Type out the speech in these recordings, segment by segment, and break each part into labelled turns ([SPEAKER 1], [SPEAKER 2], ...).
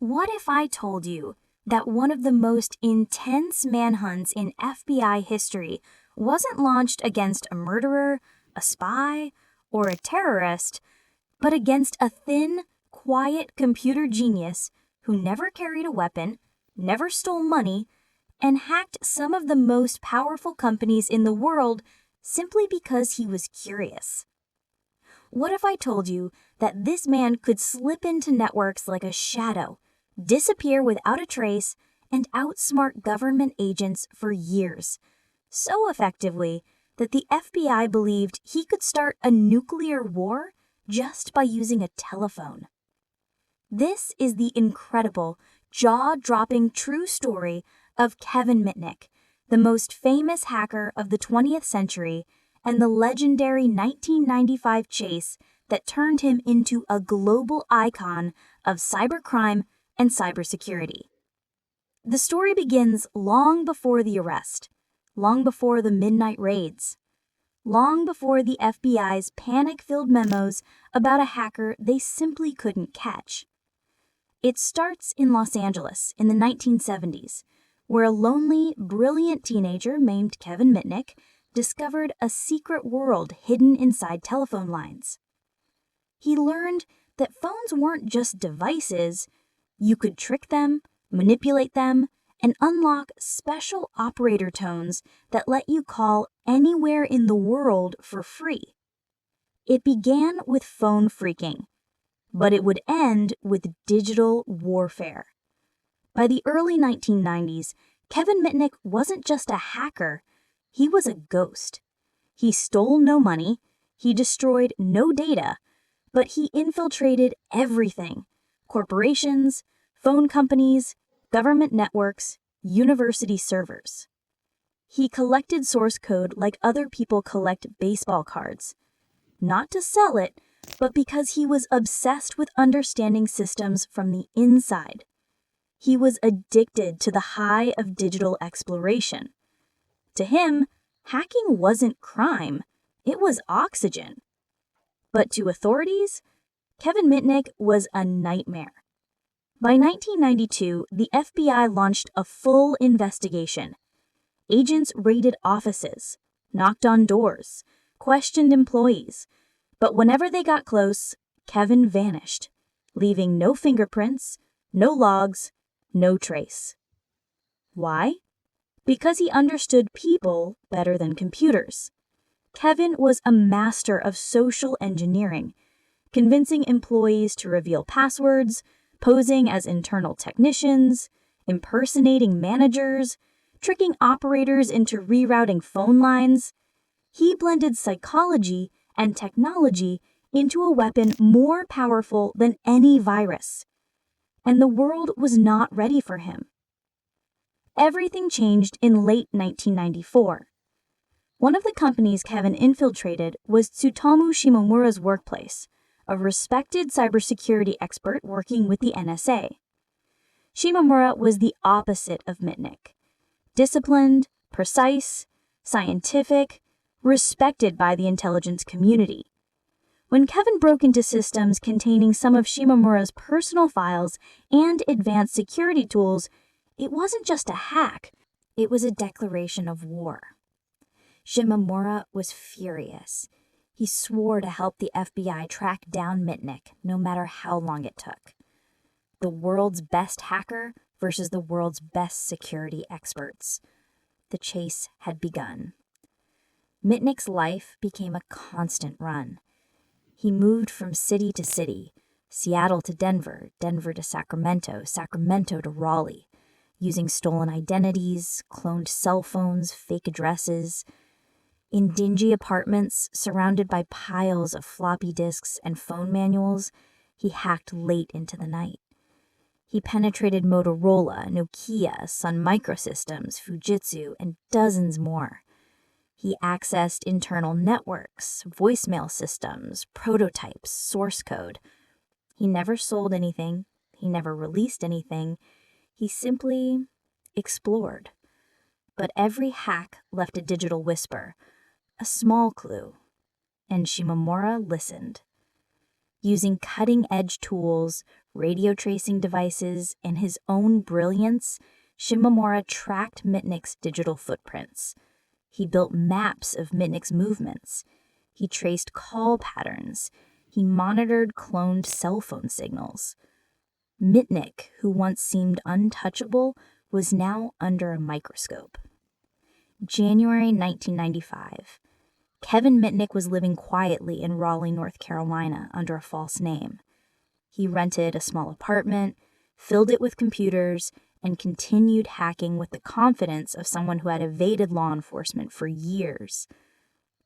[SPEAKER 1] What if I told you that one of the most intense manhunts in FBI history wasn't launched against a murderer, a spy, or a terrorist, but against a thin, quiet computer genius who never carried a weapon, never stole money, and hacked some of the most powerful companies in the world simply because he was curious? What if I told you that this man could slip into networks like a shadow, disappear without a trace, and outsmart government agents for years, so effectively that the FBI believed he could start a nuclear war just by using a telephone? This is the incredible, jaw-dropping true story of Kevin Mitnick, the most famous hacker of the 20th century and the legendary 1995 chase that turned him into a global icon of cybercrime and cybersecurity. The story begins long before the arrest, long before the midnight raids, long before the FBI's panic-filled memos about a hacker they simply couldn't catch. It starts in Los Angeles in the 1970s, where a lonely, brilliant teenager named Kevin Mitnick discovered a secret world hidden inside telephone lines. He learned that phones weren't just devices. You could trick them, manipulate them, and unlock special operator tones that let you call anywhere in the world for free. It began with phone-phreaking, but it would end with digital warfare. By the early 1990s, Kevin Mitnick wasn't just a hacker, he was a ghost. He stole no money, he destroyed no data, but he infiltrated everything: corporations, phone companies, government networks, university servers. He collected source code like other people collect baseball cards, not to sell it, but because he was obsessed with understanding systems from the inside. He was addicted to the high of digital exploration. To him, hacking wasn't crime, it was oxygen. But to authorities, Kevin Mitnick was a nightmare. By 1992, the FBI launched a full investigation. Agents raided offices, knocked on doors, questioned employees, but whenever they got close, Kevin vanished, leaving no fingerprints, no logs, no trace. Why? Because he understood people better than computers. Kevin was a master of social engineering, convincing employees to reveal passwords, posing as internal technicians, impersonating managers, tricking operators into rerouting phone lines. He blended psychology and technology into a weapon more powerful than any virus. And the world was not ready for him. Everything changed in late 1994. One of the companies Kevin infiltrated was Tsutomu Shimomura's workplace, a respected cybersecurity expert working with the NSA. Shimomura was the opposite of Mitnick: disciplined, precise, scientific, respected by the intelligence community. When Kevin broke into systems containing some of Shimomura's personal files and advanced security tools, it wasn't just a hack, it was a declaration of war. Shimomura was furious. He swore to help the FBI track down Mitnick, no matter how long it took. The world's best hacker versus the world's best security experts. The chase had begun. Mitnick's life became a constant run. He moved from city to city, Seattle to Denver, Denver to Sacramento, Sacramento to Raleigh, using stolen identities, cloned cell phones, fake addresses. In dingy apartments surrounded by piles of floppy disks and phone manuals, he hacked late into the night. He penetrated Motorola, Nokia, Sun Microsystems, Fujitsu, and dozens more. He accessed internal networks, voicemail systems, prototypes, source code. He never sold anything. He never released anything. He simply explored. But every hack left a digital whisper, a small clue, and Shimomura listened. Using cutting-edge tools, radio tracing devices, and his own brilliance, Shimomura tracked Mitnick's digital footprints. He built maps of Mitnick's movements. He traced call patterns. He monitored cloned cell phone signals. Mitnick, who once seemed untouchable, was now under a microscope. January 1995. Kevin Mitnick was living quietly in Raleigh, North Carolina, under a false name. He rented a small apartment, filled it with computers, and continued hacking with the confidence of someone who had evaded law enforcement for years.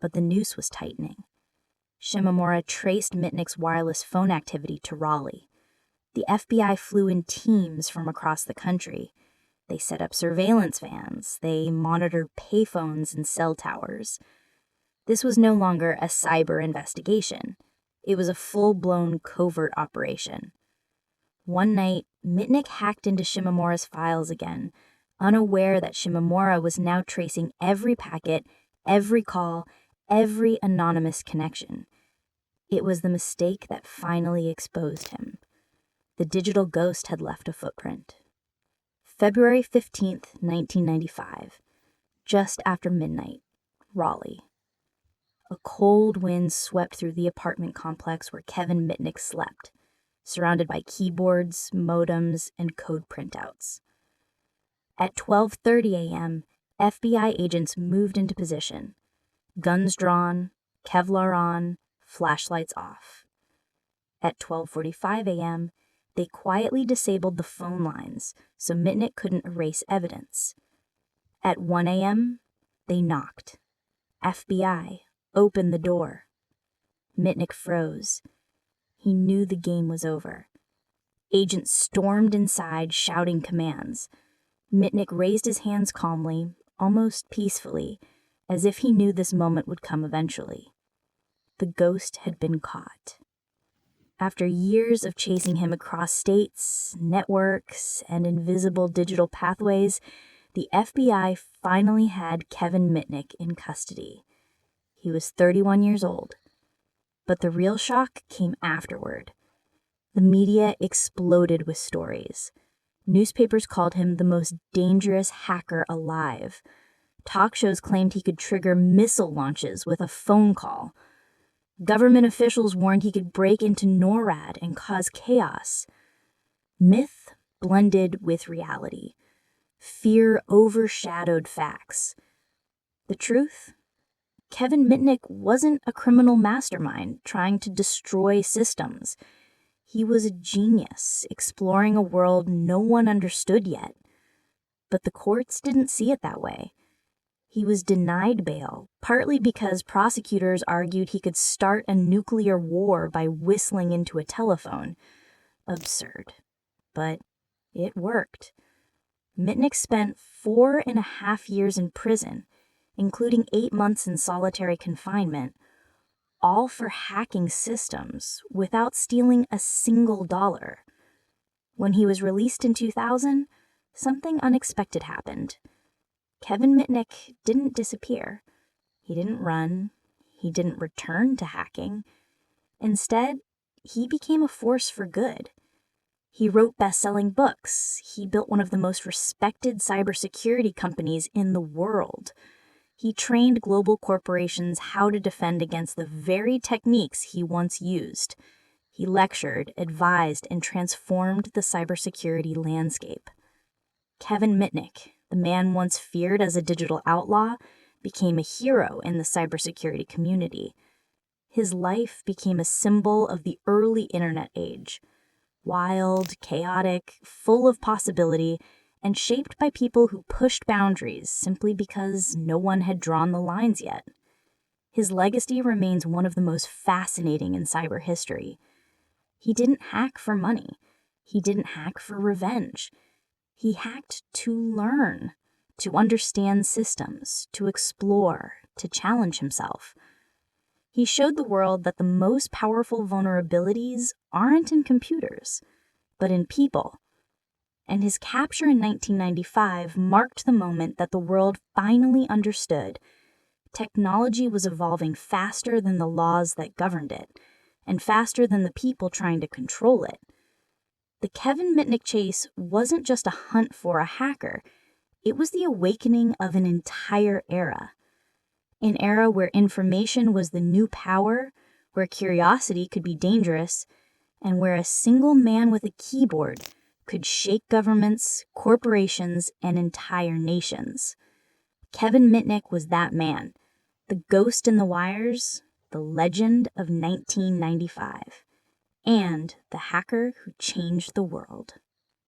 [SPEAKER 1] But the noose was tightening. Shimomura traced Mitnick's wireless phone activity to Raleigh. The FBI flew in teams from across the country. They set up surveillance vans. They monitored payphones and cell towers. This was no longer a cyber investigation. It was a full-blown covert operation. One night, Mitnick hacked into Shimomura's files again, unaware that Shimomura was now tracing every packet, every call, every anonymous connection. It was the mistake that finally exposed him. The digital ghost had left a footprint. February 15th, 1995, just after midnight, Raleigh. A cold wind swept through the apartment complex where Kevin Mitnick slept, surrounded by keyboards, modems, and code printouts. At 12:30 a.m., FBI agents moved into position. Guns drawn, Kevlar on, flashlights off. At 12:45 a.m., they quietly disabled the phone lines so Mitnick couldn't erase evidence. At 1 a.m., they knocked. FBI, open the door. Mitnick froze. He knew the game was over. Agents stormed inside, shouting commands. Mitnick raised his hands calmly, almost peacefully, as if he knew this moment would come eventually. The ghost had been caught. After years of chasing him across states, networks, and invisible digital pathways, the FBI finally had Kevin Mitnick in custody. He was 31 years old. But the real shock came afterward. The media exploded with stories. Newspapers called him the most dangerous hacker alive. Talk shows claimed he could trigger missile launches with a phone call. Government officials warned he could break into NORAD and cause chaos. Myth blended with reality. Fear overshadowed facts. The truth? Kevin Mitnick wasn't a criminal mastermind trying to destroy systems. He was a genius, exploring a world no one understood yet. But the courts didn't see it that way. He was denied bail, partly because prosecutors argued he could start a nuclear war by whistling into a telephone. Absurd. But it worked. Mitnick spent 4.5 years in prison, including 8 months in solitary confinement, all for hacking systems without stealing a single dollar. When he was released in 2000, something unexpected happened. Kevin Mitnick didn't disappear. He didn't run. He didn't return to hacking. Instead, he became a force for good. He wrote best-selling books. He built one of the most respected cybersecurity companies in the world. He trained global corporations how to defend against the very techniques he once used. He lectured, advised, and transformed the cybersecurity landscape. Kevin Mitnick, the man once feared as a digital outlaw, became a hero in the cybersecurity community. His life became a symbol of the early internet age. Wild, chaotic, full of possibility, and shaped by people who pushed boundaries simply because no one had drawn the lines yet. His legacy remains one of the most fascinating in cyber history. He didn't hack for money. He didn't hack for revenge. He hacked to learn, to understand systems, to explore, to challenge himself. He showed the world that the most powerful vulnerabilities aren't in computers, but in people. And his capture in 1995 marked the moment that the world finally understood. Technology was evolving faster than the laws that governed it, and faster than the people trying to control it. The Kevin Mitnick chase wasn't just a hunt for a hacker, it was the awakening of an entire era. An era where information was the new power, where curiosity could be dangerous, and where a single man with a keyboard could shake governments, corporations, and entire nations. Kevin Mitnick was that man, the ghost in the wires, the legend of 1995, and the hacker who changed the world.